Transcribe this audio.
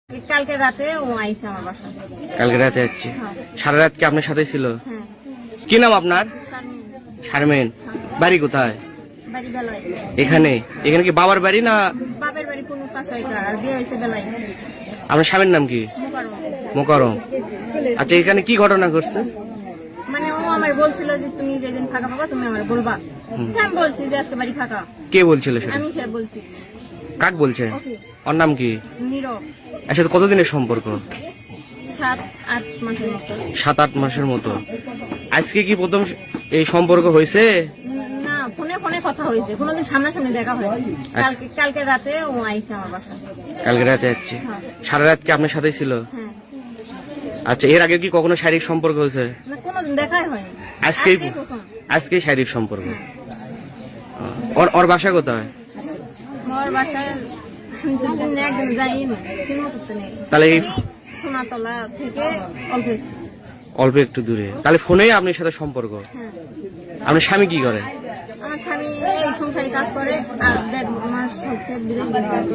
কালকে রাতে ও আইছে আমার বাসায়। কালকে রাতে যাচ্ছে। সারা রাত কি আপনার সাথে ছিল? হ্যাঁ। কি নাম আপনার? শারমিন। বাড়ি কোথায়? বাড়ি বেলায়। এখানে এখানে কি বাবার বাড়ি না? বাপের বাড়ি কোন পাশাইকা আর বিয়ে হয়েছে বেলায়। আপনার স্বামীর নাম কি? মোকারম। আচ্ছা, এখানে কি ঘটনা ঘটছে? মানে ও আমার বলছিল যে তুমি যেদিন ফাঁকা পাবা তুমি আমার বলবা। আমি বলছি যে আজকে বাড়ি ফাঁকা। কে বলছিল সেটা? আমি সে বলছি। কাক বলছে? ওকে। ওর নাম কি? নীরব। এর সাথে কতদিনের সম্পর্ক? 7-8 মাসের মতো। 7-8 মাসের মতো। আজকে কি প্রথম এই সম্পর্ক হয়েছে? না, ফোনে ফোনে কথা হয়েছে, কোনোদিন সামনাসামনি দেখা হয়নি। কালকে রাতে ও আইছে আমার বাসায়। কালকে রাতে যাচ্ছে। সারা রাত কি আপনার সাথে ছিল? হ্যাঁ। আচ্ছা, এর আগে কি কখনো শারীরিক সম্পর্ক হয়েছে? না, কোনোদিন দেখাই হয়নি। আজকেই শারীরিক সম্পর্ক। ওর বাসা কোথায়? আমার বাসায় দুদিন একদিন যাই না, চিনমো করতে নেই। তাহলে সোনাতলা থেকে অল্প একটু দূরে। তাহলে ফোনেই আপনার সাথে সম্পর্ক? হ্যাঁ। আপনার স্বামী কি করে? আমার স্বামী এই সংসারে কাজ করে আর 1.5 মাস হচ্ছে বিদেশ গেছে।